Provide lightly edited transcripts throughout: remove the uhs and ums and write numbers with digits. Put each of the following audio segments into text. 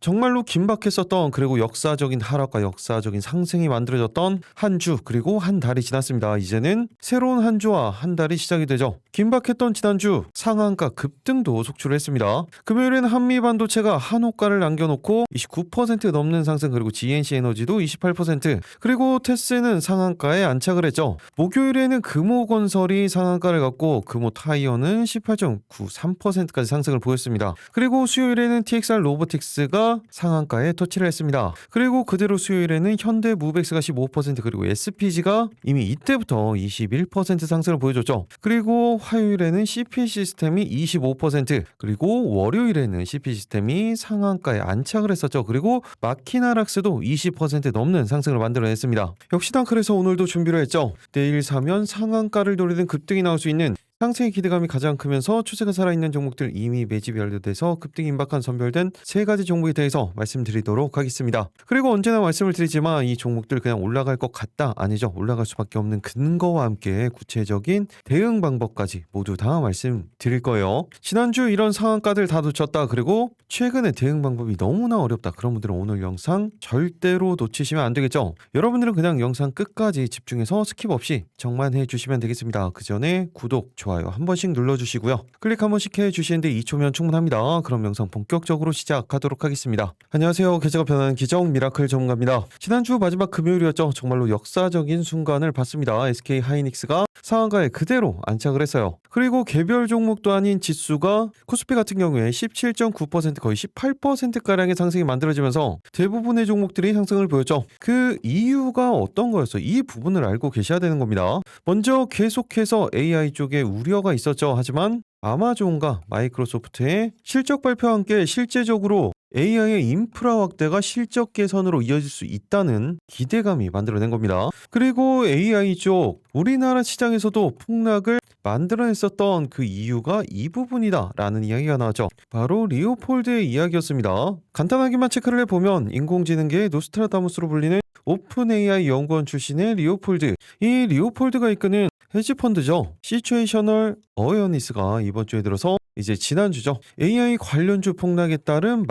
정말로 긴박했었던 그리고 역사적인 하락과 역사적인 상승이 만들어졌던 한 주 그리고 한 달이 지났습니다. 이제는 새로운 한 주와 한 달이 시작이 되죠. 긴박했던 지난주 상한가 급등도 속출을 했습니다. 금요일엔 한미반도체가 한호가를 남겨놓고 29% 넘는 상승, 그리고 GNC에너지도 28%, 그리고 테스는 상한가에 안착을 했죠. 목요일에는 금호건설이 상한가를 갖고 금호타이어는 18.93%까지 상승을 보였습니다. 그리고 수요일에는 TXR 로보틱스가 상한가에 터치를 했습니다. 그리고 그대로 수요일에는 현대무벡스가 15%, 그리고 SPG가 이미 이때부터 21% 상승을 보여줬죠. 그리고 화요일에는 CP시스템이 25%, 그리고 월요일에는 CP시스템이 상한가에 안착을 했었죠. 그리고 마키나락스도 20% 넘는 상승을 만들어냈습니다. 역시나 그래서 오늘도 준비를 했죠. 내일 사면 상한가를 노리는 급등이 나올 수 있는, 상승의 기대감이 가장 크면서 추세가 살아있는 종목들, 이미 매집이 완료돼서 급등이 임박한 선별된 세 가지 종목에 대해서 말씀드리도록 하겠습니다. 그리고 언제나 말씀을 드리지만 이 종목들 그냥 올라갈 것 같다, 아니죠. 올라갈 수밖에 없는 근거와 함께 구체적인 대응 방법까지 모두 다 말씀드릴 거예요. 지난주 이런 상한가들 다 놓쳤다, 그리고 최근에 대응 방법이 너무나 어렵다, 그런 분들은 오늘 영상 절대로 놓치시면 안 되겠죠. 여러분들은 그냥 영상 끝까지 집중해서 스킵 없이 정만해 주시면 되겠습니다. 그 전에 구독, 좋아요 한 번씩 눌러주시고요. 클릭 한 번씩 해주시는데 2초면 충분합니다. 그럼 영상 본격적으로 시작하도록 하겠습니다. 안녕하세요. 계좌가 변하는 기적 미라클 전문가입니다. 지난주 마지막 금요일이었죠. 정말로 역사적인 순간을 봤습니다. SK 하이닉스가 상한가에 그대로 안착을 했어요. 그리고 개별 종목도 아닌 지수가 코스피 같은 경우에 17.9%, 거의 18%가량의 상승이 만들어지면서 대부분의 종목들이 상승을 보였죠. 그 이유가 어떤 거였어요? 이 부분을 알고 계셔야 되는 겁니다. 먼저 계속해서 AI 쪽에 우려가 있었죠. 하지만 아마존과 마이크로소프트의 실적 발표와 함께 실제적으로 AI의 인프라 확대가 실적 개선으로 이어질 수 있다는 기대감이 만들어낸 겁니다. 그리고 AI 쪽 우리나라 시장에서도 폭락을 만들어냈었던 그 이유가 이 부분이다 라는 이야기가 나왔죠. 바로 리오폴드의 이야기였습니다. 간단하게만 체크를 해보면 인공지능계의 노스트라다무스로 불리는 오픈 AI 연구원 출신의 리오폴드, 이 리오폴드가 이끄는 헤지펀드죠. 시츄에이셔널 어웨어니스가 이번 주에 들어서 이제 지난주죠. AI 관련주 폭락에 따른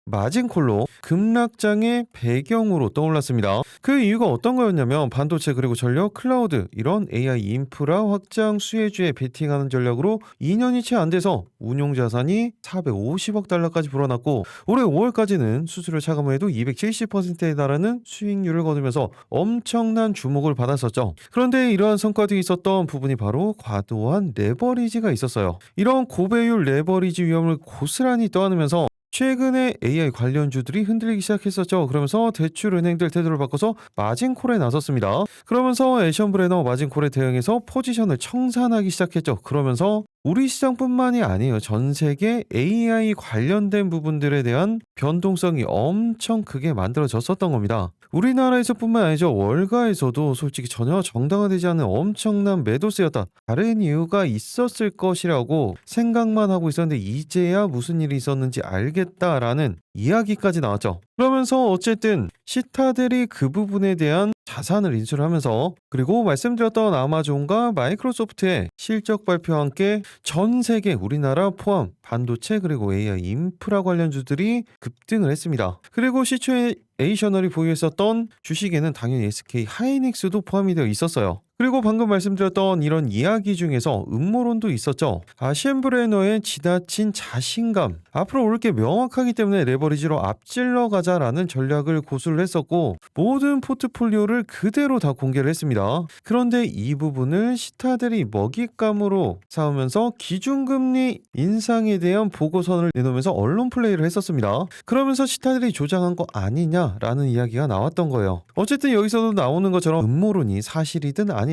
마진콜로 급락장의 배경으로 떠올랐습니다. 그 이유가 어떤 거였냐면 반도체 그리고 전력, 클라우드 이런 AI 인프라 확장 수혜주에 베팅하는 전략으로 2년이 채 안 돼서 운용 자산이 450억 달러까지 불어났고 올해 5월까지는 수수료 차감해도 270%에 달하는 수익률을 거두면서 엄청난 주목을 받았었죠. 그런데 이러한 성과들이 있었던 부분이 바로 과도한 레버리지가 있었어요. 이런 고배율 레버리지 위험을 고스란히 떠안으면서 최근에 AI 관련주들이 흔들리기 시작했었죠. 그러면서 대출은행들 태도를 바꿔서 마진콜에 나섰습니다. 그러면서 애션브레너 마진콜에 대응해서 포지션을 청산하기 시작했죠. 그러면서 우리 시장뿐만이 아니에요. 전 세계 AI 관련된 부분들에 대한 변동성이 엄청 크게 만들어졌었던 겁니다. 우리나라에서뿐만 아니죠. 월가에서도 솔직히 전혀 정당화되지 않는 엄청난 매도세였다, 다른 이유가 있었을 것이라고 생각만 하고 있었는데 이제야 무슨 일이 있었는지 알겠다라는 이야기까지 나왔죠. 그러면서 어쨌든 시타들이 그 부분에 대한 자산을 인수하면서, 그리고 말씀드렸던 아마존과 마이크로소프트의 실적 발표와 함께 전 세계 우리나라 포함 반도체 그리고 AI 인프라 관련주들이 급등을 했습니다. 그리고 시츄에이셔널이 보유했었던 주식에는 당연히 SK 하이닉스도 포함이 되어 있었어요. 그리고 방금 말씀드렸던 이런 이야기 중에서 음모론도 있었죠. 아시엔브레너의 지나친 자신감, 앞으로 오를 게 명확하기 때문에 레버리지로 앞질러 가자라는 전략을 고수를 했었고 모든 포트폴리오를 그대로 다 공개를 했습니다. 그런데 이 부분을 시타들이 먹잇감으로 삼으면서 기준금리 인상에 대한 보고선을 내놓으면서 언론 플레이를 했었습니다. 그러면서 시타들이 조장한 거 아니냐라는 이야기가 나왔던 거예요. 어쨌든 여기서도 나오는 것처럼 음모론이 사실이든 아니든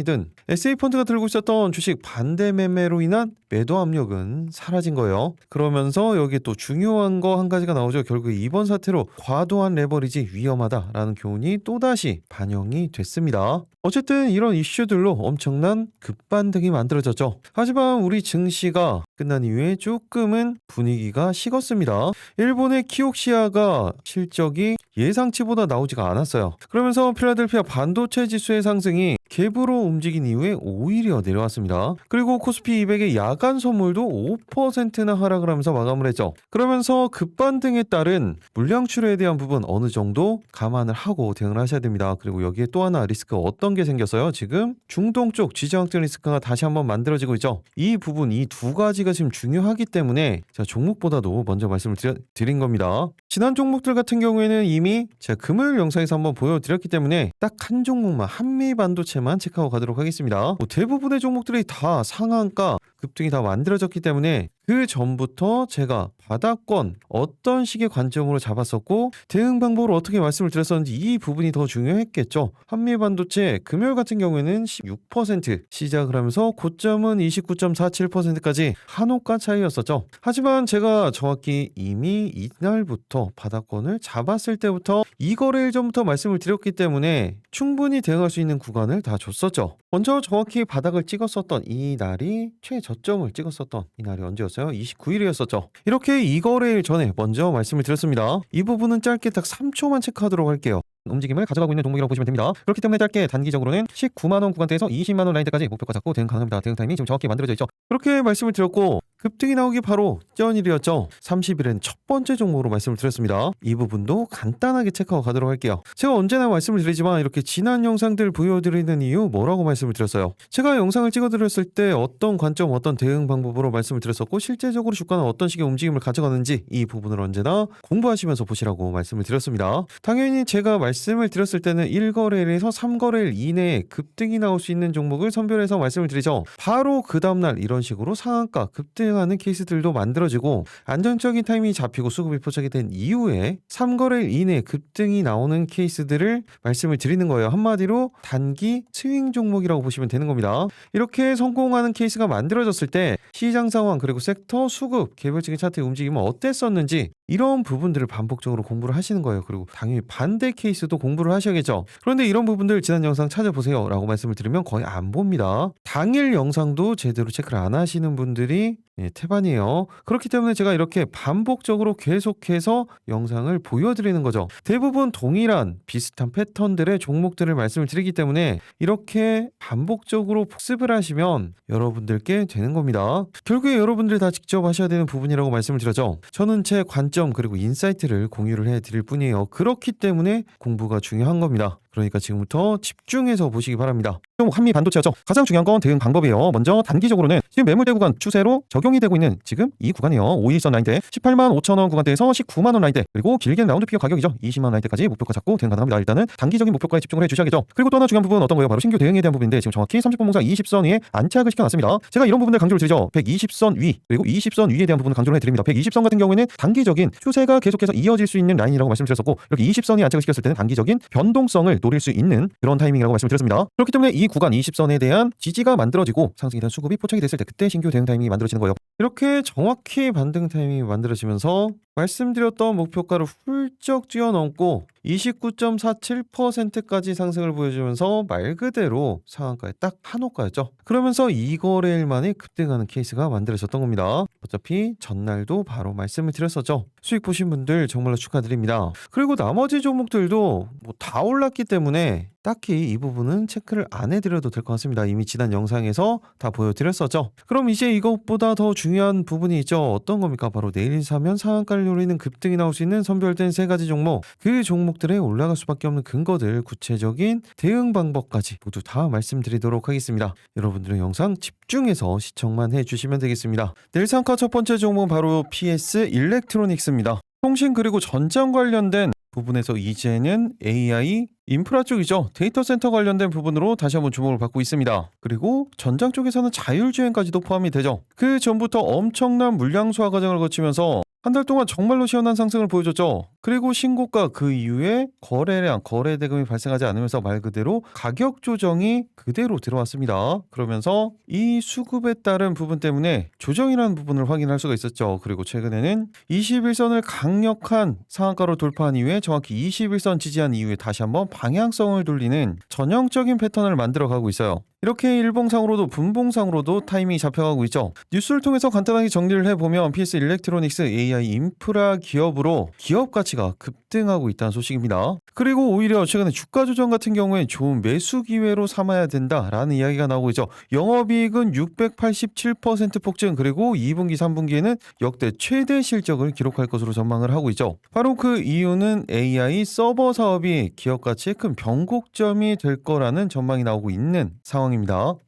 SA펀드가 들고 있었던 주식 반대 매매로 인한 매도 압력은 사라진 거예요. 그러면서 여기 또 중요한 거 한 가지가 나오죠. 결국 이번 사태로 과도한 레버리지 위험하다라는 교훈이 또다시 반영이 됐습니다. 어쨌든 이런 이슈들로 엄청난 급반등이 만들어졌죠. 하지만 우리 증시가 끝난 이후에 조금은 분위기가 식었습니다. 일본의 키옥시아가 실적이 예상치보다 나오지가 않았어요. 그러면서 필라델피아 반도체 지수의 상승이 갭으로 움직인 이후에 오히려 내려왔습니다. 그리고 코스피 200의 야간 선물도 5%나 하락을 하면서 마감을 했죠. 그러면서 급반등에 따른 물량 출회에 대한 부분 어느 정도 감안을 하고 대응을 하셔야 됩니다. 그리고 여기에 또 하나 리스크가 어떤 게 생겼어요? 지금 중동 쪽 지정 확대 리스크가 다시 한번 만들어지고 있죠. 이 부분 이 두 가지가 지금 중요하기 때문에 제가 종목보다도 먼저 말씀을 드린 겁니다. 지난 종목들 같은 경우에는 이미 제가 금요일 영상에서 한번 보여드렸기 때문에 딱 한 종목만 한미 반도체만 체크하고 가도록 하겠습니다. 대부분의 종목들이 다 상한가 급등이 다 만들어졌기 때문에 그 전부터 제가 바닥권 어떤 식의 관점으로 잡았었고 대응 방법을 어떻게 말씀을 드렸었는지 이 부분이 더 중요했겠죠. 한미반도체 금요일 같은 경우에는 16% 시작을 하면서 고점은 29.47%까지 한호가 차이였었죠. 하지만 제가 정확히 이미 이날부터 바닥권을 잡았을 때부터 이 거래일 전부터 말씀을 드렸기 때문에 충분히 대응할 수 있는 구간을 다 줬었죠. 먼저 정확히 바닥을 찍었었던 이 날이 최저점을 찍었었던 이 날이 언제였어요? 29일이었었죠. 이렇게 이 거래일 전에 먼저 말씀을 드렸습니다. 이 부분은 짧게 딱 3초만 체크하도록 할게요. 움직임을 가져가고 있는 종목이라고 보시면 됩니다. 그렇기 때문에 짧게 단기적으로는 19만원 구간대에서 20만원 라인대까지 목표가 잡고 대응 가능합니다. 대응 타이밍이 지금 정확히 만들어져 있죠. 그렇게 말씀을 드렸고 급등이 나오기 바로 전일이었죠. 30일엔 첫 번째 종목으로 말씀을 드렸습니다. 이 부분도 간단하게 체크하고 가도록 할게요. 제가 언제나 말씀을 드리지만 이렇게 지난 영상들 보여드리는 이유 뭐라고 말씀을 드렸어요? 제가 영상을 찍어드렸을 때 어떤 관점, 어떤 대응 방법으로 말씀을 드렸었고 실제적으로 주가는 어떤 식의 움직임을 가져가는지 이 부분을 언제나 공부하시면서 보시라고 말씀을 드렸습니다. 당연히 제가 말씀을 드렸을 때는 1거래일에서 3거래일 이내에 급등이 나올 수 있는 종목을 선별해서 말씀을 드리죠. 바로 그 다음날 이런 식으로 상한가 급등하는 케이스들도 만들어지고 안정적인 타이밍이 잡히고 수급이 포착이 된 이후에 3거래일 이내에 급등이 나오는 케이스들을 말씀을 드리는 거예요. 한마디로 단기 스윙 종목이라고 보시면 되는 겁니다. 이렇게 성공하는 케이스가 만들어졌을 때 시장 상황 그리고 섹터 수급 개별적인 차트의 움직임은 어땠었는지 이런 부분들을 반복적으로 공부를 하시는 거예요. 그리고 당연히 반대 케이스도 공부를 하셔야겠죠. 그런데 이런 부분들 지난 영상 찾아보세요 라고 말씀을 드리면 거의 안 봅니다. 당일 영상도 제대로 체크를 안 하시는 분들이 태반이에요. 그렇기 때문에 제가 이렇게 반복적으로 계속해서 영상을 보여드리는 거죠. 대부분 동일한 비슷한 패턴들의 종목들을 말씀을 드리기 때문에 이렇게 반복적으로 복습을 하시면 여러분들께 되는 겁니다. 결국에 여러분들이 다 직접 하셔야 되는 부분이라고 말씀을 드렸죠. 저는 제 관점 그리고 인사이트를 공유를 해드릴 뿐이에요. 그렇기 때문에 공부가 중요한 겁니다. 그러니까 지금부터 집중해서 보시기 바랍니다. 한미 반도체였죠. 가장 중요한 건 대응 방법이에요. 먼저 단기적으로는 지금 매물대 구간 추세로 적용이 되고 있는 지금 이 구간이에요. 5일선 라인대 18만 5천원 구간대에서 19만원 라인대 그리고 길게는 라운드 피어 가격이죠. 20만원 라인대까지 목표가 잡고 대응 가능합니다. 일단은 단기적인 목표가에 집중을 해주셔야겠죠. 그리고 또 하나 중요한 부분은 어떤 거예요? 바로 신규 대응에 대한 부분인데 지금 정확히 30분 봉상 20선 위에 안착을 시켜놨습니다. 제가 이런 부분들 강조를 드리죠. 120선 위 그리고 20선 위에 대한 부분을 강조를 해드립니다. 120선 같은 경우에는 단기적인 추세가 계속해서 이어질 수 있는 라인이라고 말씀드렸었고 이렇게 20선이 안착을 시켰을 때는 단기적인 변동성을 노릴 수 있는 그런 타이밍이라고 말씀을 드렸습니다. 그렇기 때문에 이 구간 20선에 대한 지지가 만들어지고 상승에 대한 수급이 포착이 됐을 때 그때 신규 대응 타이밍이 만들어지는 거예요. 이렇게 정확히 반등 타이밍이 만들어지면서 말씀드렸던 목표가를 훌쩍 뛰어넘고 29.47%까지 상승을 보여주면서 말 그대로 상한가에 딱 한호가였죠. 그러면서 이 거래일 만에 급등하는 케이스가 만들어졌던 겁니다. 어차피 전날도 바로 말씀을 드렸었죠. 수익 보신 분들 정말로 축하드립니다. 그리고 나머지 종목들도 다 올랐기 때문에 딱히 이 부분은 체크를 안 해드려도 될 것 같습니다. 이미 지난 영상에서 다 보여드렸었죠. 그럼 이제 이것보다 더 중요한 부분이 있죠. 어떤 겁니까? 바로 내일 사면 상한가를 노리는 급등이 나올 수 있는 선별된 세 가지 종목, 그 종목들에 올라갈 수밖에 없는 근거들, 구체적인 대응 방법까지 모두 다 말씀드리도록 하겠습니다. 여러분들은 영상 집중해서 시청만 해주시면 되겠습니다. 내일 상한가 첫 번째 종목은 바로 PS 일렉트로닉스입니다. 통신 그리고 전장 관련된 부분에서 이제는 AI 인프라 쪽이죠. 데이터 센터 관련된 부분으로 다시 한번 주목을 받고 있습니다. 그리고 전장 쪽에서는 자율주행까지도 포함이 되죠. 그 전부터 엄청난 물량 소화 과정을 거치면서 한 달 동안 정말로 시원한 상승을 보여줬죠. 그리고 신고가 그 이후에 거래량, 거래 대금이 발생하지 않으면서 말 그대로 가격 조정이 그대로 들어왔습니다. 그러면서 이 수급에 따른 부분 때문에 조정이라는 부분을 확인할 수가 있었죠. 그리고 최근에는 21선을 강력한 상한가로 돌파한 이후에 정확히 21선 지지한 이후에 다시 한번 방향성을 돌리는 전형적인 패턴을 만들어 가고 있어요. 이렇게 일봉상으로도 분봉상으로도 타이밍이 잡혀가고 있죠. 뉴스를 통해서 간단하게 정리를 해보면 PS 일렉트로닉스 AI 인프라 기업으로 기업 가치가 급등하고 있다는 소식입니다. 그리고 오히려 최근에 주가 조정 같은 경우에 좋은 매수 기회로 삼아야 된다라는 이야기가 나오고 있죠. 영업이익은 687% 폭증, 그리고 2분기 3분기에는 역대 최대 실적을 기록할 것으로 전망을 하고 있죠. 바로 그 이유는 AI 서버 사업이 기업 가치에 큰 변곡점이 될 거라는 전망이 나오고 있는 상황입니다.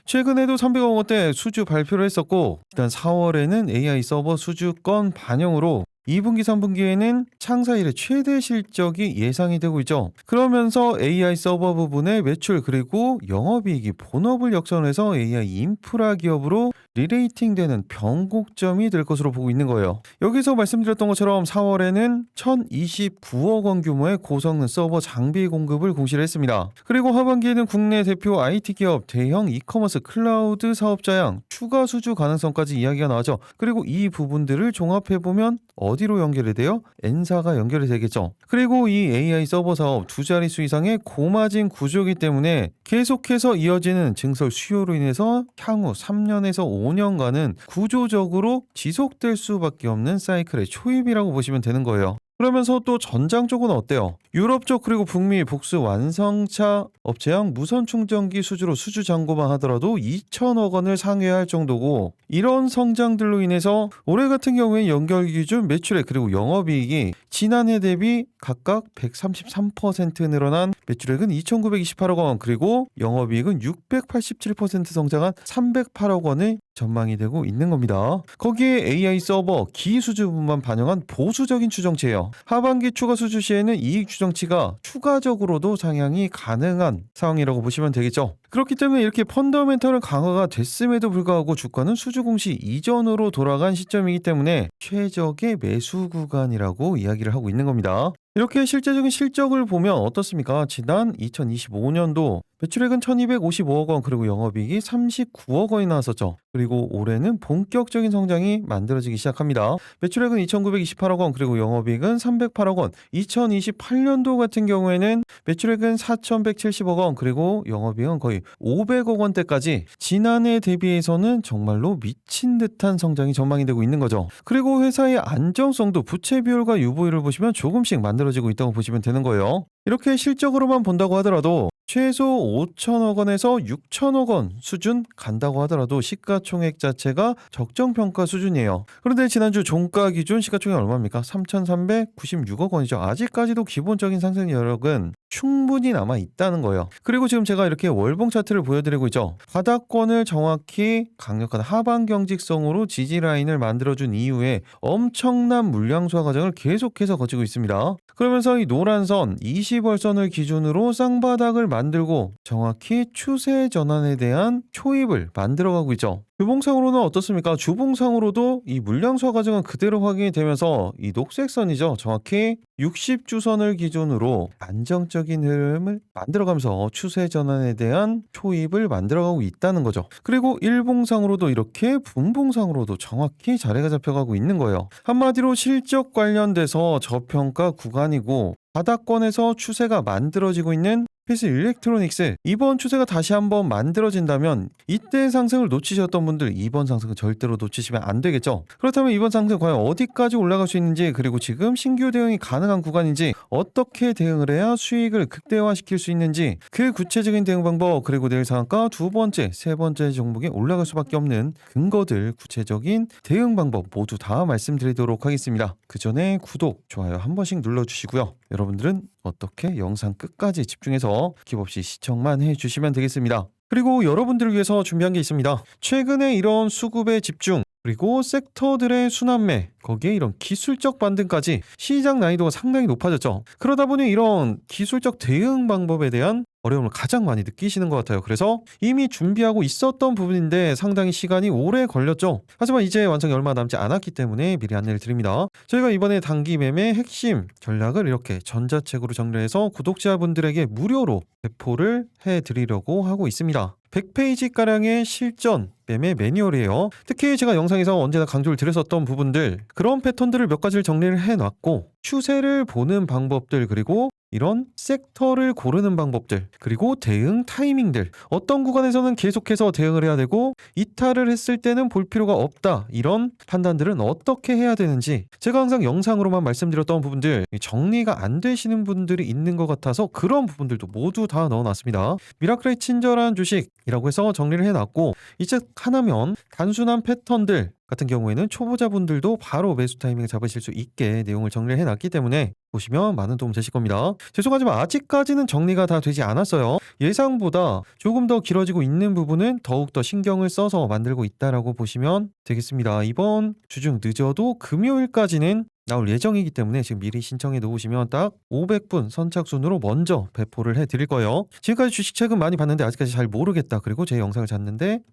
최근에도 300억 원대 수주 발표를 했었고, 일단 4월에는 AI 서버 수주 건 반영으로 2분기, 3분기에는 창사 이래 최대 실적이 예상이 되고 있죠. 그러면서 AI 서버 부분의 매출 그리고 영업이익이 본업을 역전해서 AI 인프라 기업으로 리레이팅되는 변곡점이 될 것으로 보고 있는 거예요. 여기서 말씀드렸던 것처럼 4월에는 1029억 원 규모의 고성능 서버 장비 공급을 공시를 했습니다. 그리고 하반기에는 국내 대표 IT 기업, 대형 이커머스 클라우드 사업자양 추가 수주 가능성까지 이야기가 나왔죠. 그리고 이 부분들을 종합해보면 어디로 연결이 돼요? N사가 연결이 되겠죠. 그리고 이 AI 서버 사업 두 자릿수 이상의 고마진 구조이기 때문에 계속해서 이어지는 증설 수요로 인해서 향후 3년에서 5년간은 구조적으로 지속될 수밖에 없는 사이클의 초입이라고 보시면 되는 거예요. 그러면서 또 전장 쪽은 어때요? 유럽 쪽 그리고 북미 복수 완성차 업체형 무선 충전기 수주로 수주 잔고만 하더라도 2천억 원을 상회할 정도고, 이런 성장들로 인해서 올해 같은 경우에 연결 기준 매출액 그리고 영업이익이 지난해 대비 각각 133% 늘어난 매출액은 2,928억 원, 그리고 영업이익은 687% 성장한 308억 원의 전망이 되고 있는 겁니다. 거기에 AI 서버 기 수주분만 반영한 보수적인 추정치예요. 하반기 추가 수주 시에는 이익 추정치가 추가적으로도 상향이 가능한 상황이라고 보시면 되겠죠. 그렇기 때문에 이렇게 펀더멘털은 강화가 됐음에도 불구하고 주가는 수주 공시 이전으로 돌아간 시점이기 때문에 최적의 매수 구간이라고 이야기를 하고 있는 겁니다. 이렇게 실제적인 실적을 보면 어떻습니까? 지난 2025년도 매출액은 1255억 원, 그리고 영업이익이 39억 원이 나왔었죠. 그리고 올해는 본격적인 성장이 만들어지기 시작합니다. 매출액은 2,928억 원, 그리고 영업이익은 308억 원. 2028년도 같은 경우에는 매출액은 4,170억 원, 그리고 영업이익은 거의 500억 원대까지 지난해 대비해서는 정말로 미친 듯한 성장이 전망이 되고 있는 거죠. 그리고 회사의 안정성도 부채 비율과 유보율을 보시면 조금씩 만들어지고 있다고 보시면 되는 거예요. 이렇게 실적으로만 본다고 하더라도 최소 5천억 원에서 6천억 원 수준 간다고 하더라도 시가총액 자체가 적정평가 수준이에요. 그런데 지난주 종가 기준 시가총액 얼마입니까? 3,396억 원이죠. 아직까지도 기본적인 상승 여력은 충분히 남아 있다는 거예요. 그리고 지금 제가 이렇게 월봉 차트를 보여드리고 있죠. 바닥권을 정확히 강력한 하방 경직성으로 지지 라인을 만들어준 이후에 엄청난 물량 소화 과정을 계속해서 거치고 있습니다. 그러면서 이 노란 선 20월선을 기준으로 쌍바닥을 만들고 정확히 추세 전환에 대한 초입을 만들어가고 있죠. 주봉상으로는 어떻습니까? 주봉상으로도 이 물량 소화 과정은 그대로 확인이 되면서 이 녹색 선이죠. 정확히 60주선을 기준으로 안정적인 흐름을 만들어가면서 추세 전환에 대한 초입을 만들어가고 있다는 거죠. 그리고 일봉상으로도 이렇게 분봉상으로도 정확히 자리가 잡혀가고 있는 거예요. 한마디로 실적 관련돼서 저평가 구간이고 바닥권에서 추세가 만들어지고 있는 PS 일렉트로닉스, 이번 추세가 다시 한번 만들어진다면 이때 상승을 놓치셨던 분들 이번 상승은 절대로 놓치시면 안 되겠죠. 그렇다면 이번 상승 과연 어디까지 올라갈 수 있는지, 그리고 지금 신규 대응이 가능한 구간인지, 어떻게 대응을 해야 수익을 극대화시킬 수 있는지, 그 구체적인 대응 방법, 그리고 내일 상한가 두 번째, 세 번째 종목에 올라갈 수밖에 없는 근거들, 구체적인 대응 방법 모두 다 말씀드리도록 하겠습니다. 그 전에 구독, 좋아요 한 번씩 눌러주시고요. 여러분들은 어떻게 영상 끝까지 집중해서 킵없이 시청만 해주시면 되겠습니다. 그리고 여러분들을 위해서 준비한 게 있습니다. 최근에 이런 수급의 집중, 그리고 섹터들의 순환매, 거기에 이런 기술적 반등까지 시장 난이도가 상당히 높아졌죠. 그러다 보니 이런 기술적 대응 방법에 대한 어려움을 가장 많이 느끼시는 것 같아요. 그래서 이미 준비하고 있었던 부분인데 상당히 시간이 오래 걸렸죠. 하지만 이제 완성이 얼마 남지 않았기 때문에 미리 안내를 드립니다. 저희가 이번에 단기 매매 핵심 전략을 이렇게 전자책으로 정리해서 구독자분들에게 무료로 배포를 해드리려고 하고 있습니다. 100페이지가량의 실전 매매 매뉴얼이에요. 특히 제가 영상에서 언제나 강조를 드렸었던 부분들, 그런 패턴들을 몇 가지를 정리를 해놨고 추세를 보는 방법들, 그리고 이런 섹터를 고르는 방법들, 그리고 대응 타이밍들, 어떤 구간에서는 계속해서 대응을 해야 되고 이탈을 했을 때는 볼 필요가 없다, 이런 판단들은 어떻게 해야 되는지 제가 항상 영상으로만 말씀드렸던 부분들, 정리가 안 되시는 분들이 있는 것 같아서 그런 부분들도 모두 다 넣어놨습니다. 미라클의 친절한 주식이라고 해서 정리를 해놨고, 이제 하나면 단순한 패턴들 같은 경우에는 초보자분들도 바로 매수 타이밍을 잡으실 수 있게 내용을 정리를 해놨기 때문에 보시면 많은 도움 되실 겁니다. 죄송하지만 아직까지는 정리가 다 되지 않았어요. 예상보다 조금 더 길어지고 있는 부분은 더욱더 신경을 써서 만들고 있다라고 보시면 되겠습니다. 이번 주중 늦어도 금요일까지는 나올 예정이기 때문에 지금 미리 신청해 놓으시면 딱 500분 선착순으로 먼저 배포를 해드릴 거예요. 지금까지 주식 최근 많이 봤는데 아직까지 잘 모르겠다, 그리고 제 영상을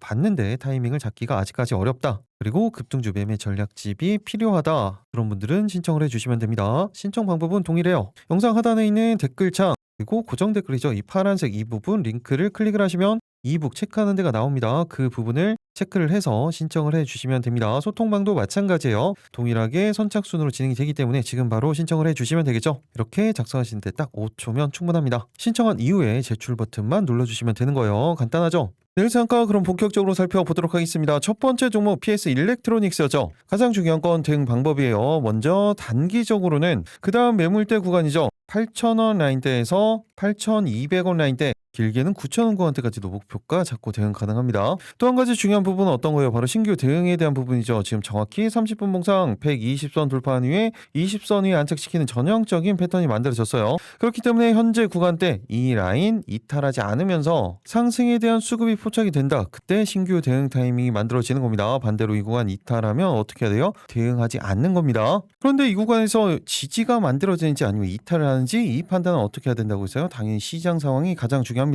봤는데 타이밍을 잡기가 아직까지 어렵다, 그리고 급등주 매매 전략집이 필요하다, 그런 분들은 신청을 해주시면 됩니다. 신청 방법은 동일해요. 영상 하단에 있는 댓글창, 그리고 고정 댓글이죠, 이 파란색 이 부분 링크를 클릭을 하시면 이북 체크하는 데가 나옵니다. 그 부분을 체크를 해서 신청을 해주시면 됩니다. 소통방도 마찬가지예요. 동일하게 선착순으로 진행이 되기 때문에 지금 바로 신청을 해주시면 되겠죠. 이렇게 작성하시는데 딱 5초면 충분합니다. 신청한 이후에 제출 버튼만 눌러주시면 되는 거예요. 간단하죠? 내일 상가 그럼 본격적으로 살펴보도록 하겠습니다. 첫 번째 종목 PS 일렉트로닉스였죠. 가장 중요한 건 대응 방법이에요. 먼저 단기적으로는 그 다음 매물대 구간이죠. 8,000원 라인대에서 8,200원 라인대, 길게는 9,000원 구간대까지도 목표가 잡고 대응 가능합니다. 또 한 가지 중요한 부분은 어떤 거예요? 바로 신규 대응에 대한 부분이죠. 지금 정확히 30분 봉상 120선 돌파한 후에 20선 위에 안착시키는 전형적인 패턴이 만들어졌어요. 그렇기 때문에 현재 구간대 이 라인 이탈하지 않으면서 상승에 대한 수급이 포착이 된다. 그때 신규 대응 타이밍이 만들어지는 겁니다. 반대로 이 구간 이탈하면 어떻게 해야 돼요? 대응하지 않는 겁니다. 그런데 이 구간에서 지지가 만들어지는지 아니면 이탈을 하는지, 이 판단은 어떻게 해야 된다고 했어요? 당연히 시장 상황이 가장 중요합니다.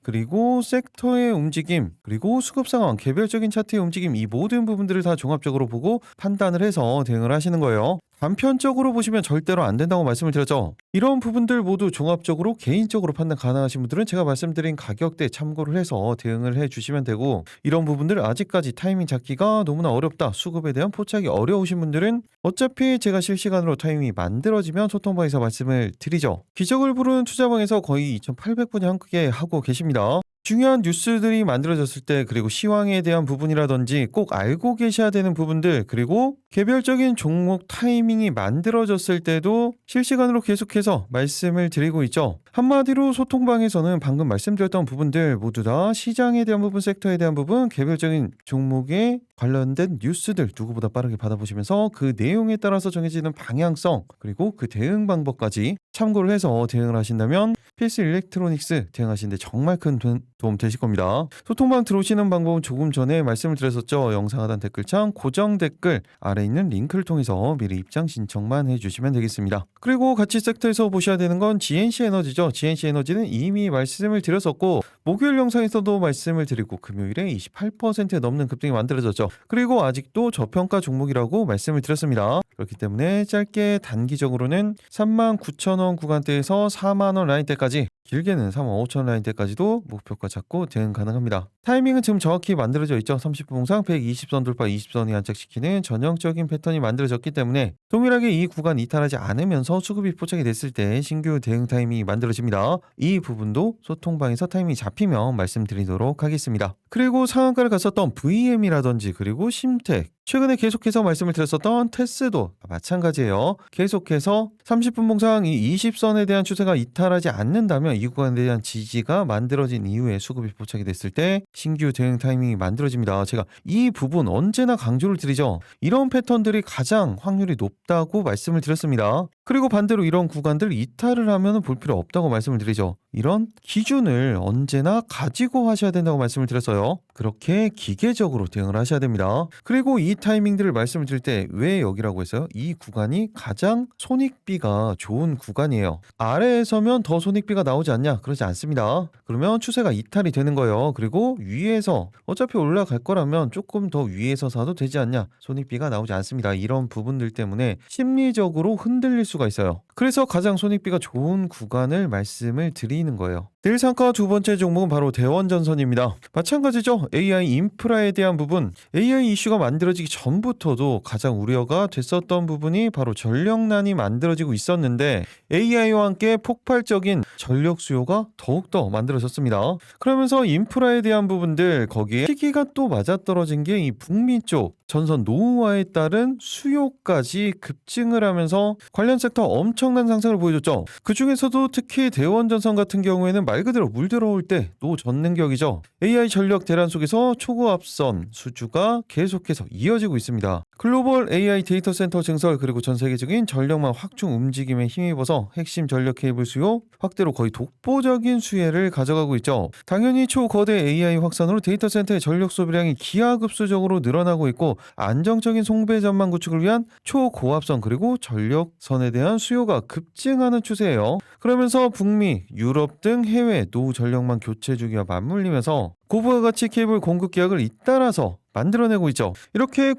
그리고 섹터의 움직임, 그리고 수급 상황, 개별적인 차트의 움직임, 이 모든 부분들을 다 종합적으로 보고 판단을 해서 대응을 하시는 거예요. 단편적으로 보시면 절대로 안 된다고 말씀을 드렸죠. 이런 부분들 모두 종합적으로 개인적으로 판단 가능하신 분들은 제가 말씀드린 가격대 참고를 해서 대응을 해주시면 되고, 이런 부분들 아직까지 타이밍 잡기가 너무나 어렵다, 수급에 대한 포착이 어려우신 분들은 어차피 제가 실시간으로 타이밍이 만들어지면 소통방에서 말씀을 드리죠. 기적을 부르는 투자방에서 거의 2,800분이 함께 하고 계십니다. 중요한 뉴스들이 만들어졌을 때, 그리고 시황에 대한 부분이라든지 꼭 알고 계셔야 되는 부분들, 그리고 개별적인 종목 타이밍이 만들어졌을 때도 실시간으로 계속해서 말씀을 드리고 있죠. 한마디로 소통방에서는 방금 말씀드렸던 부분들 모두 다 시장에 대한 부분, 섹터에 대한 부분, 개별적인 종목에 관련된 뉴스들 누구보다 빠르게 받아보시면서 그 내용에 따라서 정해지는 방향성, 그리고 그 대응 방법까지 참고를 해서 대응을 하신다면 PS 일렉트로닉스 대응하시는데 정말 큰 도움 되실 겁니다. 소통방 들어오시는 방법은 조금 전에 말씀을 드렸었죠. 영상 하단 댓글창 고정 댓글 아래 있는 링크를 통해서 미리 입장 신청만 해주시면 되겠습니다. 그리고 같이 섹터에서 보셔야 되는 건 GNC 에너지죠. GNC 에너지는 이미 말씀을 드렸었고, 목요일 영상에서도 말씀을 드리고 금요일에 28% 넘는 급등이 만들어졌죠. 그리고 아직도 저평가 종목이라고 말씀을 드렸습니다. 그렇기 때문에 짧게 단기적으로는 39,000원 구간대에서 4만원 라인대까지, 길게는 45,000원 라인대까지도 목표가 잡고 대응 가능합니다. 타이밍은 지금 정확히 만들어져 있죠. 30분 봉상 120선 돌파 20선이 안착시키는 전형적인 패턴이 만들어졌기 때문에 동일하게 이 구간 이탈하지 않으면서 수급이 포착이 됐을 때 신규 대응 타이밍이 만들어집니다. 이 부분도 소통방에서 타이밍이 잡히면 말씀드리도록 하겠습니다. 그리고 상한가를 갔었던 VM이라든지 그리고 심텍, 최근에 계속해서 말씀을 드렸었던 테스도 마찬가지예요. 계속해서 30분 봉상 이 20선에 대한 추세가 이탈하지 않는다면 이 구간에 대한 지지가 만들어진 이후에 수급이 포착이 됐을 때 신규 대응 타이밍이 만들어집니다. 제가 이 부분 언제나 강조를 드리죠. 이런 패턴들이 가장 확률이 높다고 말씀을 드렸습니다. 그리고 반대로 이런 구간들 이탈을 하면 볼 필요 없다고 말씀을 드리죠. 이런 기준을 언제나 가지고 하셔야 된다고 말씀을 드렸어요. 그렇게 기계적으로 대응을 하셔야 됩니다. 그리고 이 타이밍들을 말씀을 드릴 때 왜 여기라고 했어요? 이 구간이 가장 손익비가 좋은 구간이에요. 아래에 서면 더 손익비가 나오지 않냐? 그러지 않습니다. 그러면 추세가 이탈이 되는 거예요. 그리고 위에서 어차피 올라갈 거라면 조금 더 위에서 사도 되지 않냐? 손익비가 나오지 않습니다. 이런 부분들 때문에 심리적으로 흔들릴 수가 있어요. 그래서 가장 손익비가 좋은 구간을 말씀을 드리는 보이는 거예요. 내일 상가 두 번째 종목은 바로 대원전선입니다. 마찬가지죠. AI 인프라에 대한 부분, AI 이슈가 만들어지기 전부터도 가장 우려가 됐었던 부분이 바로 전력난이 만들어지고 있었는데 AI와 함께 폭발적인 전력 수요가 더욱더 만들어졌습니다. 그러면서 인프라에 대한 부분들, 거기에 시기가 또 맞아떨어진 게 이 북미 쪽 전선 노후화에 따른 수요까지 급증을 하면서 관련 섹터 엄청난 상승을 보여줬죠. 그 중에서도 특히 대원전선 같은 경우에는 말 그대로 물 들어올 때 노전능격이죠. AI 전력 대란 속에서 초고압선 수주가 계속해서 이어지고 있습니다. 글로벌 AI 데이터 센터 증설, 그리고 전 세계적인 전력망 확충 움직임에 힘입어서 핵심 전력 케이블 수요 확대로 거의 독보적인 수혜를 가져가고 있죠. 당연히 초거대 AI 확산으로 데이터 센터의 전력 소비량이 기하급수적으로 늘어나고 있고 안정적인 송배 전망 구축을 위한 초고압선 그리고 전력선에 대한 수요가 급증하는 추세예요. 그러면서 북미, 유럽 등 해외 노후 전력망 교체 주기와 맞물리면서 고부가 가치 케이블 공급 계약을 잇따라서 만들어내고 있죠. 이렇게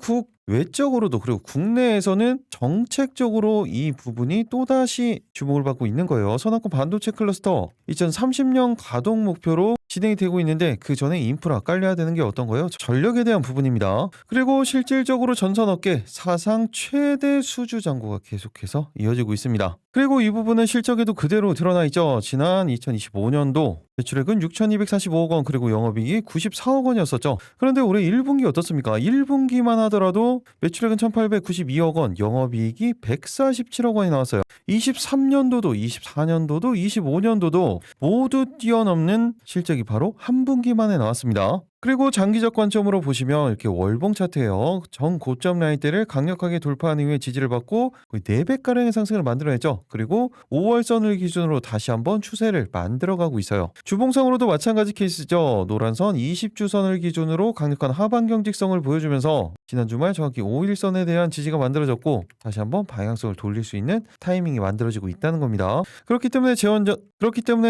외적으로도 그리고 국내에서는 정책적으로 이 부분이 또다시 주목을 받고 있는 거예요. 선화권 반도체 클러스터 2030년 가동 목표로 진행이 되고 있는데 그 전에 인프라 깔려야 되는 게 어떤 거예요? 전력에 대한 부분입니다. 그리고 실질적으로 전선업계 사상 최대 수주 잔고가 계속해서 이어지고 있습니다. 그리고 이 부분은 실적에도 그대로 드러나 있죠. 지난 2025년도 매출액은 6,245억 원, 그리고 영업이익이 94억 원이었었죠. 그런데 올해 1분기 어떻습니까? 1분기만 하더라도 매출액은 1,892억 원, 영업이익이 147억 원이 나왔어요. 23년도도, 24년도도, 25년도도 모두 뛰어넘는 실적이 바로 한 분기 만에 나왔습니다. 그리고 장기적 관점으로 보시면 이렇게 월봉 차트예요. 전 고점 라인대를 강력하게 돌파한 이후에 지지를 받고 거의 4배가량의 상승을 만들어냈죠. 그리고 5월선을 기준으로 다시 한번 추세를 만들어가고 있어요. 주봉상으로도 마찬가지 케이스죠. 노란선 20주선을 기준으로 강력한 하방 경직성을 보여주면서 지난 주말 정확히 5일선에 대한 지지가 만들어졌고 다시 한번 방향성을 돌릴 수 있는 타이밍이 만들어지고 있다는 겁니다. 그렇기 때문에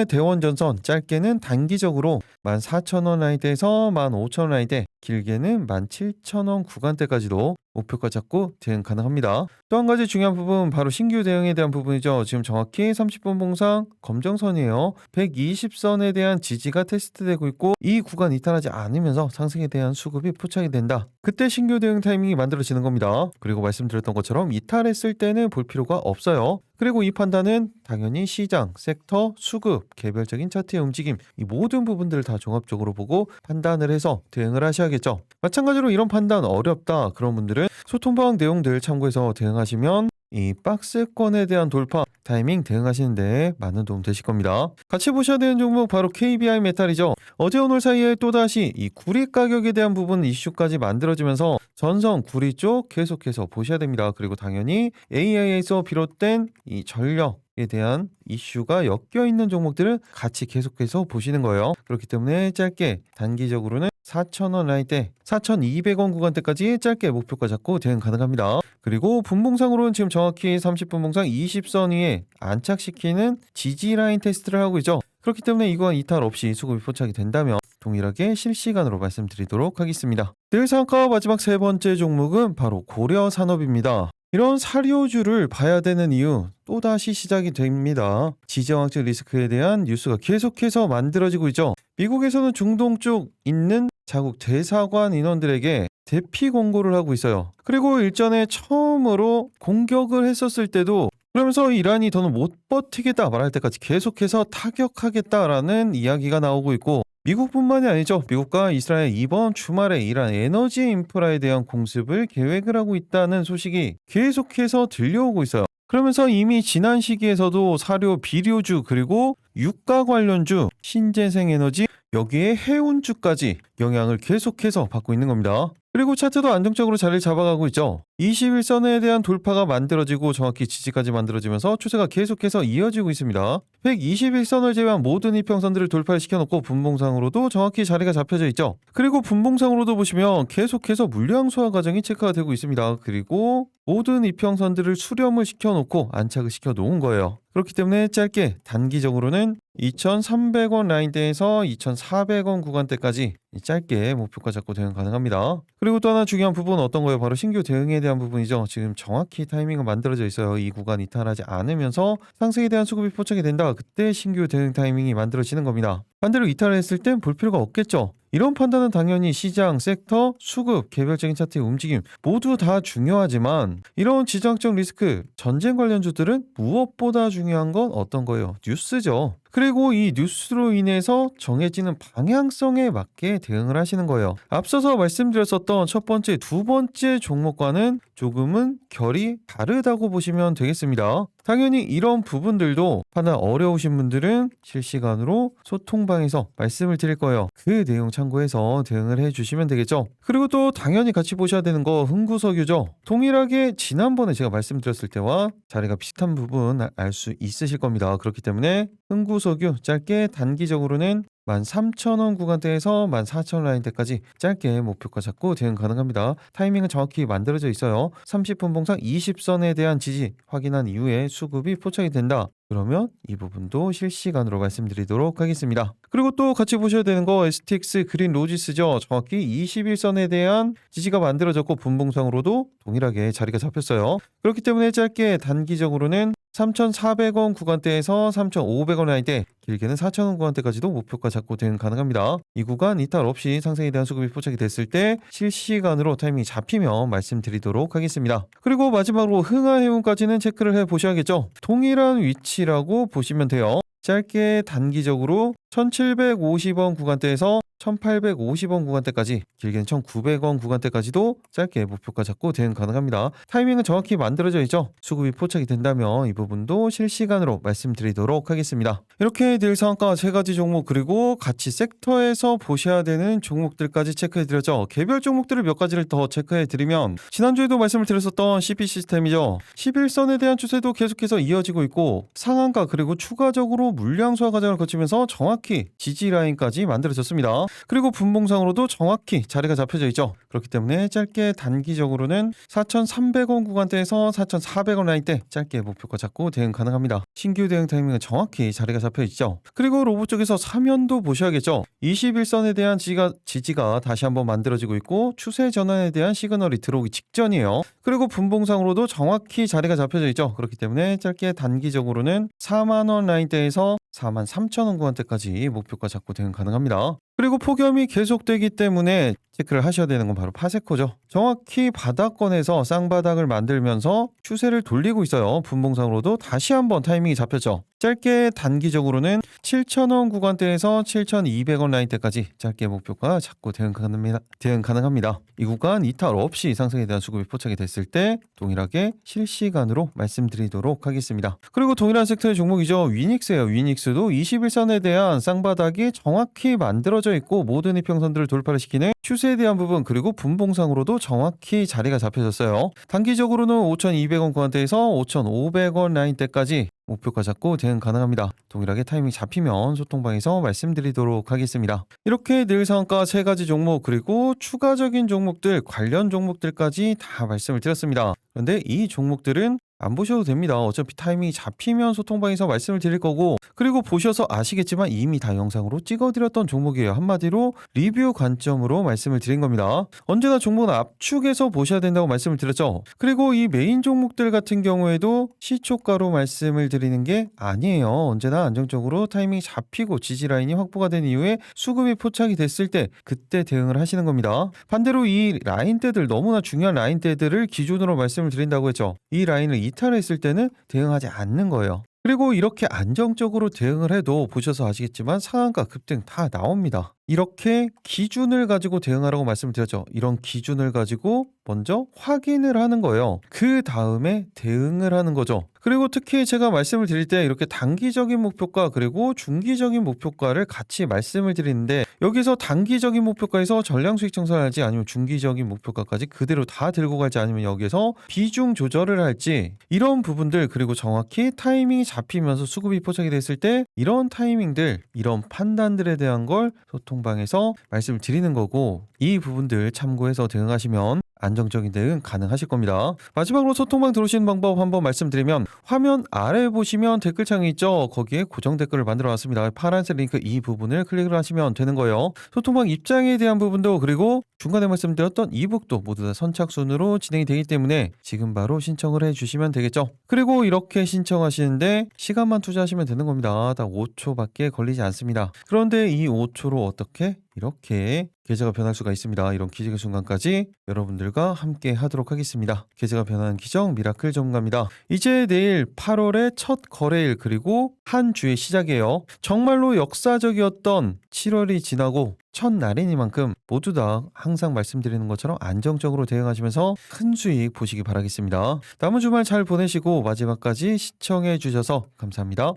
대원전선 짧게는 단기적으로 14,000원 라인대에서 15,000원 라인대, 길게는 17,000원 구간대까지도 목표가 잡고 대응 가능합니다. 또 한 가지 중요한 부분, 바로 신규 대응에 대한 부분이죠. 지금 정확히 30분 봉상 검정선이에요. 120선에 대한 지지가 테스트되고 있고 이 구간 이탈하지 않으면서 상승에 대한 수급이 포착이 된다. 그때 신규 대응 타이밍이 만들어지는 겁니다. 그리고 말씀드렸던 것처럼 이탈했을 때는 볼 필요가 없어요. 그리고 이 판단은 당연히 시장, 섹터, 수급, 개별적인 차트의 움직임, 이 모든 부분들을 다 종합적으로 보고 판단을 해서 대응을 하셔야겠죠. 마찬가지로 이런 판단 어렵다 그런 분들은 소통방 내용들 참고해서 대응하시면 이 박스권에 대한 돌파 타이밍 대응하시는데 많은 도움 되실 겁니다. 같이 보셔야 되는 종목 바로 KBI 메탈이죠. 어제 오늘 사이에 또다시 이 구리 가격에 대한 부분 이슈까지 만들어지면서 전선 구리 쪽 계속해서 보셔야 됩니다. 그리고 당연히 AI에서 비롯된 이 전력에 대한 이슈가 엮여 있는 종목들은 같이 계속해서 보시는 거예요. 그렇기 때문에 짧게 단기적으로는 4,000원 라인대, 4,200원 구간대까지 짧게 목표가 잡고 대응 가능합니다. 그리고 분봉상으로는 지금 정확히 30분 봉상 20선 위에 안착시키는 지지 라인 테스트를 하고 있죠. 그렇기 때문에 이거와 이탈 없이 수급이 포착이 된다면 동일하게 실시간으로 말씀드리도록 하겠습니다. 내일 상가 마지막 세 번째 종목은 바로 고려산업입니다. 이런 사료주를 봐야 되는 이유 또다시 시작이 됩니다. 지정학적 리스크에 대한 뉴스가 계속해서 만들어지고 있죠. 미국에서는 중동 쪽 있는 자국 대사관 인원들에게 대피 공고를 하고 있어요. 그리고 일전에 처음으로 공격을 했었을 때도 그러면서 이란이 더는 못 버티겠다 말할 때까지 계속해서 타격하겠다라는 이야기가 나오고 있고 미국뿐만이 아니죠. 미국과 이스라엘 이번 주말에 이란 에너지 인프라에 대한 공습을 계획을 하고 있다는 소식이 계속해서 들려오고 있어요. 그러면서 이미 지난 시기에서도 사료, 비료주 그리고 유가 관련주, 신재생에너지 여기에 해운주까지 영향을 계속해서 받고 있는 겁니다. 그리고 차트도 안정적으로 자리를 잡아가고 있죠. 21선에 대한 돌파가 만들어지고 정확히 지지까지 만들어지면서 추세가 계속해서 이어지고 있습니다. 121선을 제외한 모든 이평선들을 돌파시켜놓고 분봉상으로도 정확히 자리가 잡혀져 있죠. 그리고 분봉상으로도 보시면 계속해서 물량 소화 과정이 체크가 되고 있습니다. 그리고 모든 이평선들을 수렴을 시켜놓고 안착을 시켜놓은 거예요. 그렇기 때문에 짧게 단기적으로는 2,300원 라인대에서 2,400원 구간대까지 짧게 목표가 잡고 대응 가능합니다. 그리고 또 하나 중요한 부분은 어떤 거예요? 바로 신규 대응에 대한 대한 부분이죠. 지금 정확히 타이밍은 만들어져 있어요. 이 구간 이탈하지 않으면서 상승에 대한 수급이 포착이 된다. 그때 신규 대응 타이밍이 만들어지는 겁니다. 반대로 이탈을 했을 땐 볼 필요가 없겠죠. 이런 판단은 당연히 시장, 섹터, 수급, 개별적인 차트의 움직임 모두 다 중요하지만 이런 지정학적 리스크, 전쟁 관련주들은 무엇보다 중요한 건 어떤 거예요? 뉴스죠. 그리고 이 뉴스로 인해서 정해지는 방향성에 맞게 대응을 하시는 거예요. 앞서서 말씀드렸었던 첫 번째, 두 번째 종목과는 조금은 결이 다르다고 보시면 되겠습니다. 당연히 이런 부분들도 판단 어려우신 분들은 실시간으로 소통방에서 말씀을 드릴 거예요. 그 내용 참고해서 대응을 해주시면 되겠죠. 그리고 또 당연히 같이 보셔야 되는 거 흥구석유죠. 동일하게 지난번에 제가 말씀드렸을 때와 자리가 비슷한 부분 알 수 있으실 겁니다. 그렇기 때문에 흥구석유 짧게 단기적으로는 13,000원 구간대에서 14,000원 라인대까지 짧게 목표가 잡고 대응 가능합니다. 타이밍은 정확히 만들어져 있어요. 30분 봉상 20선에 대한 지지 확인한 이후에 수급이 포착이 된다. 그러면 이 부분도 실시간으로 말씀드리도록 하겠습니다. 그리고 또 같이 보셔야 되는 거 STX 그린 로지스죠. 정확히 21선에 대한 지지가 만들어졌고 분봉상으로도 동일하게 자리가 잡혔어요. 그렇기 때문에 짧게 단기적으로는 3,400원 구간대에서 3,500원 라인대, 길게는 4,000원 구간대까지도 목표가 잡고 대응 가능합니다. 이 구간 이탈 없이 상승에 대한 수급이 포착이 됐을 때 실시간으로 타이밍이 잡히면 말씀드리도록 하겠습니다. 그리고 마지막으로 흥하해운까지는 체크를 해보셔야겠죠. 동일한 위치라고 보시면 돼요. 짧게 단기적으로 1,750원 구간대에서 1,850원 구간대까지, 길게는 1,900원 구간대까지도 짧게 목표가 잡고 대응 가능합니다. 타이밍은 정확히 만들어져 있죠. 수급이 포착이 된다면 이 부분도 실시간으로 말씀드리도록 하겠습니다. 이렇게 늘 상한가 3가지 종목 그리고 같이 섹터에서 보셔야 되는 종목들까지 체크해드렸죠. 개별 종목들을 몇 가지를 더 체크해드리면 지난주에도 말씀을 드렸었던 CP 시스템이죠. 11선에 대한 추세도 계속해서 이어지고 있고 상한가 그리고 추가적으로 물량 소화 과정을 거치면서 정확히 지지 라인까지 만들어졌습니다. 그리고 분봉상으로도 정확히 자리가 잡혀져 있죠. 그렇기 때문에 짧게 단기적으로는 4,300원 구간대에서 4,400원 라인대 짧게 목표가 잡고 대응 가능합니다. 신규 대응 타이밍은 정확히 자리가 잡혀 있죠. 그리고 로봇 쪽에서 사면도 보셔야겠죠. 21선에 대한 지지가 다시 한번 만들어지고 있고 추세 전환에 대한 시그널이 들어오기 직전이에요. 그리고 분봉상으로도 정확히 자리가 잡혀져 있죠. 그렇기 때문에 짧게 단기적으로는 4만원 라인대에서 43,000원 구간대까지 목표가 잡고 대응 가능합니다. 그리고 폭염이 계속되기 때문에 체크를 하셔야 되는 건 바로 파세코죠. 정확히 바닥권에서 쌍바닥을 만들면서 추세를 돌리고 있어요. 분봉상으로도 다시 한번 타이밍이 잡혔죠. 짧게 단기적으로는 7,000원 구간대에서 7,200원 라인대까지 짧게 목표가 잡고 대응 가능합니다. 이 구간 이탈 없이 상승에 대한 수급이 포착이 됐을 때 동일하게 실시간으로 말씀드리도록 하겠습니다. 그리고 동일한 섹터의 종목이죠. 위닉스예요. 위닉스도 21선에 대한 쌍바닥이 정확히 만들어져 있고 모든 이평선들을 돌파를 시키는 추세에 대한 부분 그리고 분봉상으로도 정확히 자리가 잡혀졌어요. 단기적으로는 5,200원 구간대에서 5,500원 라인대까지 목표가 잡고 대응 가능합니다. 동일하게 타이밍 잡히면 소통방에서 말씀드리도록 하겠습니다. 이렇게 늘 상한가 3가지 종목 그리고 추가적인 종목들 관련 종목들까지 다 말씀을 드렸습니다. 그런데 이 종목들은 안 보셔도 됩니다. 어차피 타이밍이 잡히면 소통방에서 말씀을 드릴 거고 그리고 보셔서 아시겠지만 이미 다 영상으로 찍어드렸던 종목이에요. 한마디로 리뷰 관점으로 말씀을 드린 겁니다. 언제나 종목은 압축해서 보셔야 된다고 말씀을 드렸죠. 그리고 이 메인 종목들 같은 경우에도 시초가로 말씀을 드리는 게 아니에요. 언제나 안정적으로 타이밍이 잡히고 지지 라인이 확보가 된 이후에 수급이 포착이 됐을 때 그때 대응을 하시는 겁니다. 반대로 이 라인대들 너무나 중요한 라인대들을 기준으로 말씀을 드린다고 했죠. 이 라인을 이탈했을 때는 대응하지 않는 거예요. 그리고 이렇게 안정적으로 대응을 해도 보셔서 아시겠지만 상한가 급등 다 나옵니다. 이렇게 기준을 가지고 대응하라고 말씀을 드렸죠. 이런 기준을 가지고 먼저 확인을 하는 거예요. 그 다음에 대응을 하는 거죠. 그리고 특히 제가 말씀을 드릴 때 이렇게 단기적인 목표가 그리고 중기적인 목표가를 같이 말씀을 드리는데 여기서 단기적인 목표가에서 전량 수익 창출할지 아니면 중기적인 목표가까지 그대로 다 들고 갈지 아니면 여기서 비중 조절을 할지 이런 부분들 그리고 정확히 타이밍이 잡히면서 수급이 포착이 됐을 때 이런 타이밍들 이런 판단들에 대한 걸 소통방에서 말씀을 드리는 거고 이 부분들 참고해서 대응하시면 안정적인 대응 가능하실 겁니다. 마지막으로 소통방 들어오시는 방법 한번 말씀드리면 화면 아래 보시면 댓글창이 있죠. 거기에 고정 댓글을 만들어 놨습니다. 파란색 링크 이 부분을 클릭을 하시면 되는 거예요. 소통방 입장에 대한 부분도 그리고 중간에 말씀드렸던 이북도 모두 다 선착순으로 진행이 되기 때문에 지금 바로 신청을 해주시면 되겠죠. 그리고 이렇게 신청하시는데 시간만 투자하시면 되는 겁니다. 딱 5초밖에 걸리지 않습니다. 그런데 이 5초로 어떻게 이렇게 계좌가 변할 수가 있습니다. 이런 기적의 순간까지 여러분들과 함께 하도록 하겠습니다. 계좌가 변하는 기적 미라클 전문가입니다. 이제 내일 8월의 첫 거래일 그리고 한 주의 시작이에요. 정말로 역사적이었던 7월이 지나고 첫날이니만큼 모두 다 항상 말씀드리는 것처럼 안정적으로 대응하시면서 큰 수익 보시기 바라겠습니다. 남은 주말 잘 보내시고 마지막까지 시청해 주셔서 감사합니다.